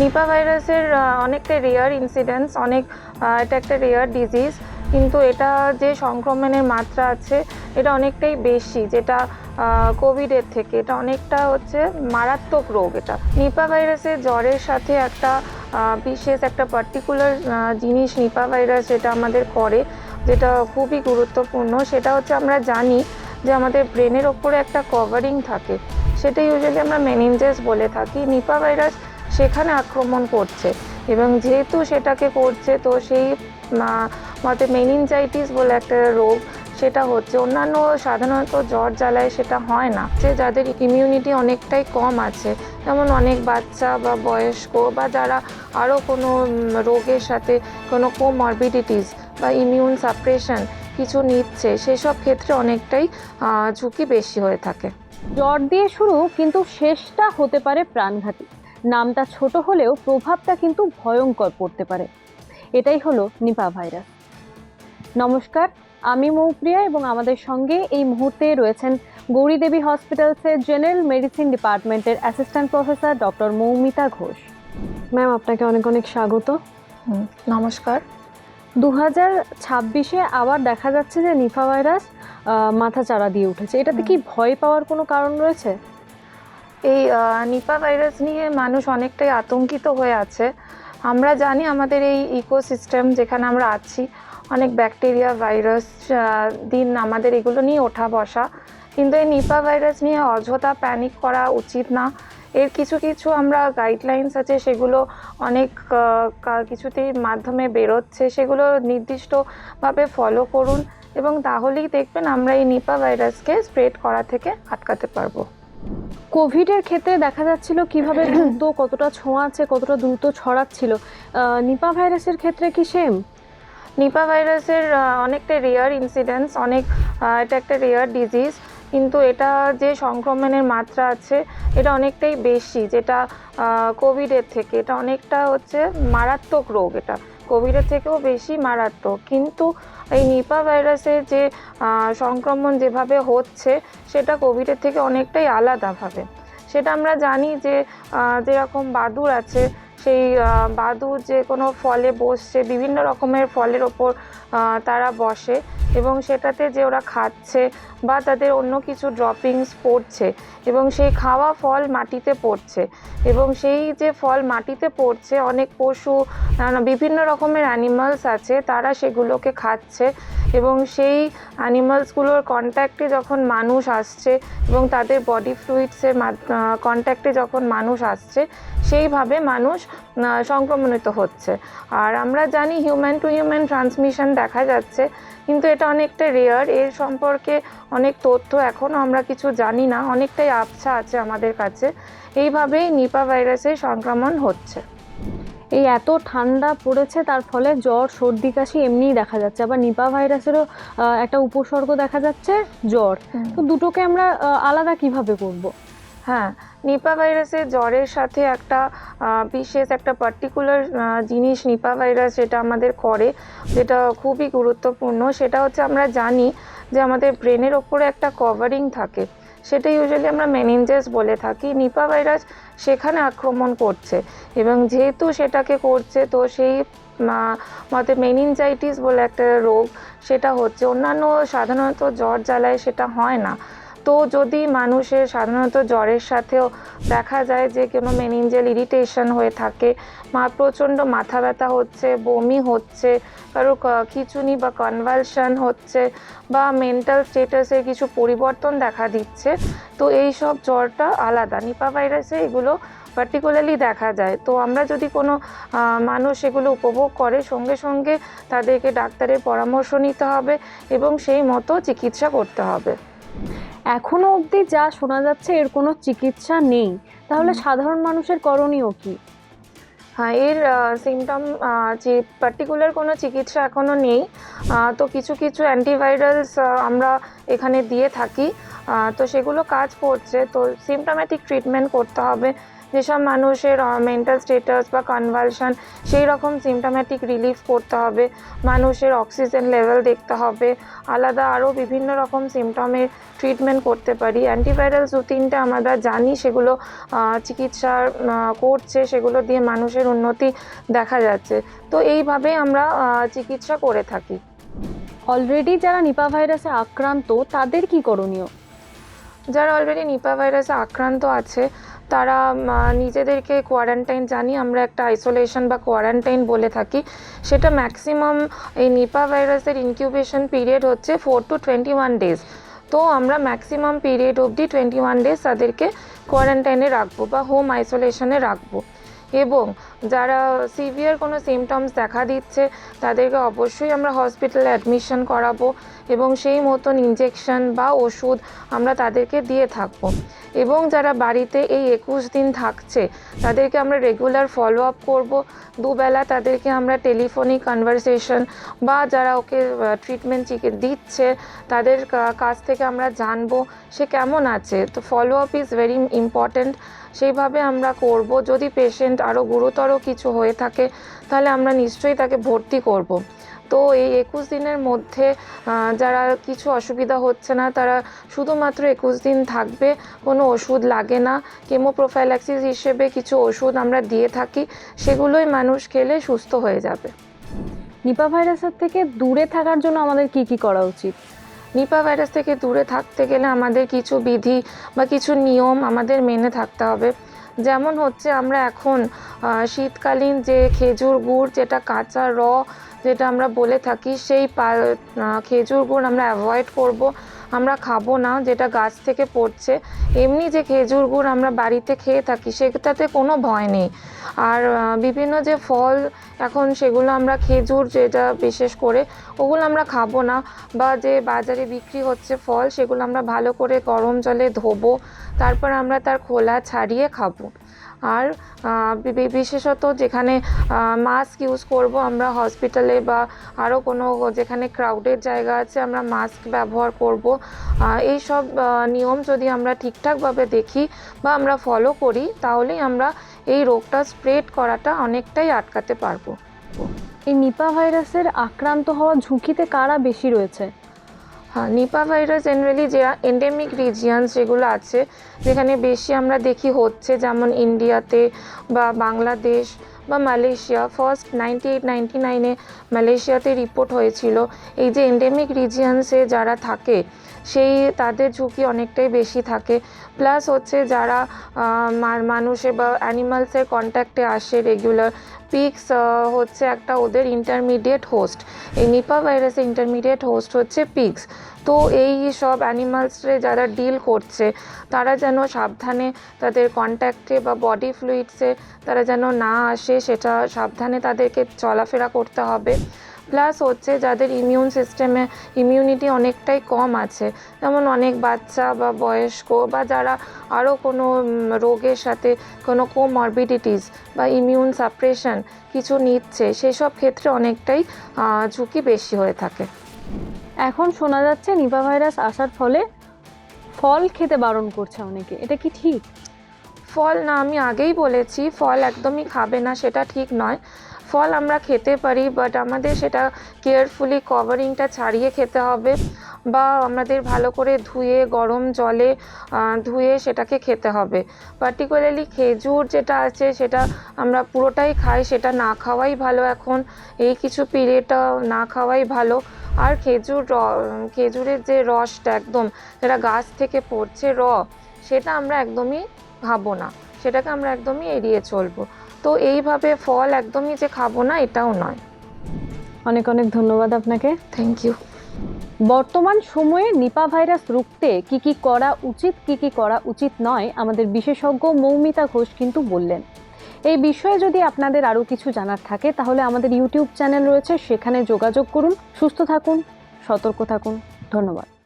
নিপা ভাইরাসের অনেকটা rare incidence, এটা একটা রেয়ার ডিজিজ, কিন্তু এটা যে সংক্রমণের মাত্রা আছে এটা অনেকটাই বেশি, যেটা কোভিডের থেকে এটা অনেকটা হচ্ছে মারাত্মক রোগ। এটা নিপা ভাইরাসের জ্বরের সাথে একটা বিশেষ একটা পার্টিকুলার জিনিস নিপা ভাইরাস যেটা আমাদের করে, যেটা খুবই গুরুত্বপূর্ণ, সেটা হচ্ছে আমরা জানি যে আমাদের ব্রেনের ওপরে একটা কভারিং থাকে, সেটা ইউজুয়ালি আমরা মেনিনজাস বলে থাকি। নিপা ভাইরাস সেখানে আক্রমণ করছে এবং যেহেতু সেটাকে করছে, তো সেই মতে মেনিনজাইটিস বলে একটা রোগ সেটা হচ্ছে। অন্যান্য সাধারণত জ্বর জ্বালায় সেটা হয় না, যে যাদের ইমিউনিটি অনেকটাই কম আছে, যেমন অনেক বাচ্চা বা বয়স্ক বা যারা আরও কোনো রোগের সাথে কোনো কোমরবিডিটিস বা ইমিউন সাপ্রেশন কিছু নিচ্ছে, সেসব ক্ষেত্রে অনেকটাই ঝুঁকি বেশি হয়ে থাকে। জ্বর দিয়ে শুরু, কিন্তু শেষটা হতে পারে প্রাণঘাতী। নামটা ছোট হলেও প্রভাবটা কিন্তু ভয়ঙ্কর পড়তে পারে। এটাই হলো নিপা ভাইরাস। নমস্কার, আমি মৌপ্রিয়া এবং আমাদের সঙ্গে এই মুহূর্তে রয়েছেন গৌরীদেবী হসপিটালসের জেনারেল মেডিসিন ডিপার্টমেন্টের assistant professor doctor Moumita Ghosh. Ma'am, আপনাকে অনেক অনেক স্বাগত। নমস্কার। 2026-এ আবার দেখা যাচ্ছে যে নিপা ভাইরাস মাথাচাড়া দিয়ে উঠেছে। এটাতে কি ভয় পাওয়ার কোনো কারণ রয়েছে? এই নিপা ভাইরাস নিয়ে মানুষ অনেকটাই আতঙ্কিত হয়ে আছে। আমরা জানি আমাদের এই ইকোসিস্টেম যেখানে আমরা আছি, অনেক ব্যাকটেরিয়া, ভাইরাস দিন আমাদের এগুলো নিয়ে ওঠা বসা, কিন্তু এই নিপা ভাইরাস নিয়ে অযথা প্যানিক করা উচিত না। এর কিছু কিছু আমরা গাইডলাইন্স আছে, সেগুলো অনেক কিছুতেই মাধ্যমে বেরোচ্ছে, সেগুলো নির্দিষ্টভাবে ফলো করুন এবং তাহলেই দেখবেন আমরা এই নিপা ভাইরাসকে স্প্রেড করা থেকে আটকাতে পারবো। কোভিডের ক্ষেত্রে দেখা যাচ্ছিল কিভাবে দ্রুত কতটা ছোঁয়াচ্ছে, কতটা দ্রুত ছড়াচ্ছিল। নিপা ভাইরাসের ক্ষেত্রে কি সেম? নিপা ভাইরাসের অনেকটা রেয়ার ইনসিডেন্স, এটা একটা রেয়ার ডিজিজ, কিন্তু এটা যে সংক্রমণের মাত্রা আছে এটা অনেকটাই বেশি, যেটা কোভিডের থেকে এটা অনেকটা হচ্ছে মারাত্মক রোগ। এটা কোভিডের থেকেও বেশি মারাত্মক, কিন্তু এই নিপা ভাইরাসের যে সংক্রমণ যেভাবে হচ্ছে সেটা কোভিডের থেকে অনেকটাই আলাদাভাবে। সেটা আমরা জানি যে যেরকম বাদুড় আছে, সেই বাদুড় যে কোনো ফলে বসছে, বিভিন্ন রকমের ফলের ওপর তারা বসে এবং সেটাতে যে ওরা খাচ্ছে বা তাদের অন্য কিছু ড্রপিংস পড়ছে এবং সেই খাওয়া ফল মাটিতে পড়ছে, এবং সেই যে ফল মাটিতে পড়ছে অনেক পশু, বিভিন্ন রকমের অ্যানিমালস আছে, তারা সেগুলোকে খাচ্ছে এবং সেই অ্যানিমালসগুলোর কন্ট্যাক্টে যখন মানুষ আসছে এবং তাদের বডি ফ্লুইডসের কন্ট্যাক্টে যখন মানুষ আসছে, সেইভাবে মানুষ সংক্রমণিত হচ্ছে। আর আমরা জানি হিউম্যান টু হিউম্যান ট্রান্সমিশন দেখা যাচ্ছে, কিন্তু এটা অনেকটা রেয়ার। এর সম্পর্কে অনেক তথ্য এখনও আমরা কিছু জানি না, অনেকটাই আবছা আছে আমাদের কাছে। এইভাবেই নিপা ভাইরাসের সংক্রমণ হচ্ছে। এই এত ঠান্ডা পড়েছে, তার ফলে জ্বর, সর্দি, কাশি এমনিই দেখা যাচ্ছে, আবার নিপা ভাইরাসেরও একটা উপসর্গ দেখা যাচ্ছে, জ্বর। তো দুটোকে আমরা আলাদা কিভাবে করব? হ্যাঁ, নিপা ভাইরাসের জ্বরের সাথে একটা বিশেষ একটা পার্টিকুলার জিনিস নিপা ভাইরাস যেটা আমাদের করে, যেটা খুবই গুরুত্বপূর্ণ, সেটা হচ্ছে আমরা জানি যে আমাদের ব্রেনের ওপরে একটা কভারিং থাকে, সেটা ইউজুয়ালি আমরা মেনিনজাস বলে থাকি। নিপা ভাইরাস সেখানে আক্রমণ করছে এবং যেহেতু সেটাকে করছে, তো সেই মতে মেনিনজাইটিস বলে একটা রোগ সেটা হচ্ছে। অন্যান্য সাধারণত জ্বর জ্বালায় সেটা হয় না, তো যদি মানুষের সাধারণত জ্বরের সাথেও দেখা যায় যে কোনো মেনিনজাল ইরিটেশন হয়ে থাকে, প্রচণ্ড মাথা ব্যথা হচ্ছে, বমি হচ্ছে, কারো খিঁচুনি বা কনভালশন হচ্ছে বা মেন্টাল স্টেটাসে কিছু পরিবর্তন দেখা দিচ্ছে, তো এই সব জ্বরটা আলাদা। নিপা ভাইরাসে এগুলো পার্টিকুলারলি দেখা যায়। তো আমরা যদি কোনো মানুষ এগুলো উপভোগ করে, সঙ্গে সঙ্গে তাদেরকে ডাক্তারের পরামর্শ নিতে হবে এবং সেই মতো চিকিৎসা করতে হবে। এখনো অবধি যা শোনা যাচ্ছে এর কোনো চিকিৎসা নেই, তাহলে সাধারণ মানুষের করণীয় কি? হ্যাঁ, এর সিমটম যে পার্টিকুলার কোনো চিকিৎসা এখনও নেই, তো কিছু কিছু অ্যান্টিভাইরালস আমরা এখানে দিয়ে থাকি, তো সেগুলো কাজ করছে। তো সিমটমেটিক ট্রিটমেন্ট করতে হবে যেসব মানুষের মেন্টাল স্টেটাস বা কনভালশন সেই রকম সিমটোম্যাটিক রিলিফ করতে হবে, মানুষের অক্সিজেন লেভেল দেখতে হবে, আলাদা আরও বিভিন্ন রকম সিমটমের ট্রিটমেন্ট করতে পারি। অ্যান্টিভাইরাল 2-3টে আমরা জানি, সেগুলো চিকিৎসা করছে, সেগুলো দিয়ে মানুষের উন্নতি দেখা যাচ্ছে। তো এইভাবে আমরা চিকিৎসা করে থাকি। অলরেডি যারা নিপা ভাইরাসে আক্রান্ত তাদের কি করণীয়? যারা অলরেডি নিপা ভাইরাসে আক্রান্ত আছে তারা নিজেদেরকে কোয়ারেন্টাইন, জানি আমরা একটা আইসোলেশন বা কোয়ারেন্টাইন বলে থাকি, সেটা ম্যাক্সিমাম এই নিপা ভাইরাসের ইনকিউবেশন পিরিয়ড হচ্ছে 4 to 21 ডেজ। তো আমরা ম্যাক্সিমাম পিরিয়ড অবধি 21 ডেজ তাদেরকে কোয়ারেন্টাইনে রাখবো বা হোম আইসোলেশনে রাখবো। এবং যারা সিভিয়ার কোনো সিমটমস দেখা দিচ্ছে তাদেরকে অবশ্যই আমরা হসপিটালে অ্যাডমিশন করাবো এবং সেই মতন ইনজেকশন বা ওষুধ আমরা তাদেরকে দিয়ে থাকবো। এবং যারা বাড়িতে এই 21 দিন থাকছে তাদেরকে আমরা রেগুলার ফলো আপ করবো। দুবেলা তাদেরকে আমরা টেলিফোনিক কনভারসেশন বা যারা ওকে ট্রিটমেন্ট দিচ্ছে তাদের কাছ থেকে আমরা জানবো সে কেমন আছে। তো follow up is very important, সেইভাবে আমরা করব। যদি পেশেন্ট আরও গুরুতর কিছু হয়ে থাকে তাহলে আমরা নিশ্চয়ই তাকে ভর্তি করব। তো এই 21 দিনের মধ্যে যারা কিছু অসুবিধা হচ্ছে না তারা শুধুমাত্র 21 দিন থাকবে, কোনো ওষুধ লাগে না। কেমোপ্রোফাইল্যাক্সিস হিসেবে কিছু ওষুধ আমরা দিয়ে থাকি, সেগুলোই মানুষ খেলে সুস্থ হয়ে যাবে। নিপা ভাইরাসের থেকে দূরে থাকার জন্য আমাদের কি কি করা উচিত? নিপা ভাইরাস থেকে দূরে থাকতে গেলে আমাদের কিছু বিধি বা কিছু নিয়ম আমাদের মেনে থাকতে হবে। যেমন হচ্ছে আমরা এখন শীতকালীন যে খেজুর গুড়, যেটা কাঁচা যেটা আমরা বলে থাকি, সেই খেজুর গুড় আমরা অ্যাভয়েড করব, আমরা খাবো না, যেটা গাছ থেকে পড়ছে। এমনি যে খেজুর গুড় আমরা বাড়িতে খেয়ে থাকি সেটাতে কোনো ভয় নেই। আর বিভিন্ন যে ফল এখন সেগুলো আমরা খেজুর, যেটা বিশেষ করে ওগুলো আমরা খাবো না, বা যে বাজারে বিক্রি হচ্ছে ফল সেগুলো আমরা ভালো করে গরম জলে ধোবো, তারপর আমরা তার খোলা ছাড়িয়ে খাবো। আর বিশেষত যেখানে মাস্ক ইউজ করব আমরা হসপিটালে বা আরও কোনো যেখানে ক্রাউডেড জায়গা আছে আমরা মাস্ক ব্যবহার করব। এই সব নিয়ম যদি আমরা ঠিকঠাকভাবে দেখি বা আমরা ফলো করি তাহলেই আমরা এই রোগটা স্প্রেড করাটা অনেকটাই আটকাতে পারবো। এই নিপা ভাইরাসের আক্রান্ত হওয়ার ঝুঁকিতে কারা বেশি রয়েছে? হ্যাঁ, নিপা ভাইরাস জেনারেলি যে এন্ডেমিক রিজিয়নস যেগুলো আছে যেখানে বেশি আমরা দেখি হচ্ছে, যেমন ইন্ডিয়াতে বা বাংলাদেশ বা মালয়েশিয়া, ফার্স্ট 98-99-এ মালয়েশিয়াতে রিপোর্ট হয়েছিল। এই যে এন্ডেমিক রিজিয়নসে যারা থাকে তাদের ঝুঁকি অনেকটাই বেশি থাকে। প্লাস হচ্ছে যারা মানুষের বা অ্যানিমালসের কন্ট্যাক্টে আসে রেগুলার, পিগস হচ্ছে একটা ওদের ইন্টারমিডিয়েট হোস্ট। এই নিপা ভাইরাসের ইন্টারমিডিয়েট হোস্ট হচ্ছে পিগস। তো এই সব অ্যানিমালসরে যারা ডিল করছে তারা যেন সাবধানে তাদের কন্ট্যাক্টে বা বডি ফ্লুইডসে তারা যেন না আসে, সেটা সাবধানে তাদেরকে চলাফেরা করতে হবে। প্লাস হচ্ছে যাদের ইমিউন সিস্টেমে ইমিউনিটি অনেকটাই কম আছে, যেমন অনেক বাচ্চা বা বয়স্ক বা যারা আরও কোনো রোগের সাথে কোনো কোমরবিডিটিস বা ইমিউন সাপ্রেশন কিছু নিচ্ছে, সেসব ক্ষেত্রে অনেকটাই ঝুঁকি বেশি হয়ে থাকে। এখন শোনা যাচ্ছে নিপা ভাইরাস আসার ফলে ফল খেতে বারণ করছে অনেকে, এটা কি ঠিক? ফল না, আমি আগেই বলেছি ফল একদমই খাবে না, সেটা ঠিক নয়। ফল আমরা খেতে পারি, বাট আমাদের সেটা কেয়ারফুলি কভারিংটা ছাড়িয়ে খেতে হবে, বা আমাদের ভালো করে ধুয়ে গরম জলে ধুয়ে সেটাকে খেতে হবে। পার্টিকুলারলি খেজুর যেটা আছে সেটা আমরা পুরোটাই খাই, সেটা না খাওয়াই ভালো। এখন এই কিছু পিরিয়ডটা না খাওয়াই ভালো। আর খেজুরের যে রসটা একদম যেটা গাছ থেকে পড়ছে সেটা আমরা একদমই খাবো না, সেটাকে আমরা একদমই এড়িয়ে চলবো। তো এইভাবে ফল একদমই যে খাবো না এটাও নয়। অনেক অনেক ধন্যবাদ আপনাকে। Thank you. বর্তমান সময়ে নিপা ভাইরাস রুখতে কি কি করা উচিত, কি কি করা উচিত নয়, আমাদের বিশেষজ্ঞ মৌমিতা ঘোষ কিন্তু বললেন। এই বিষয়ে যদি আপনাদের আরও কিছু জানার থাকে তাহলে আমাদের ইউটিউব চ্যানেল রয়েছে, সেখানে যোগাযোগ করুন। সুস্থ থাকুন, সতর্ক থাকুন। ধন্যবাদ।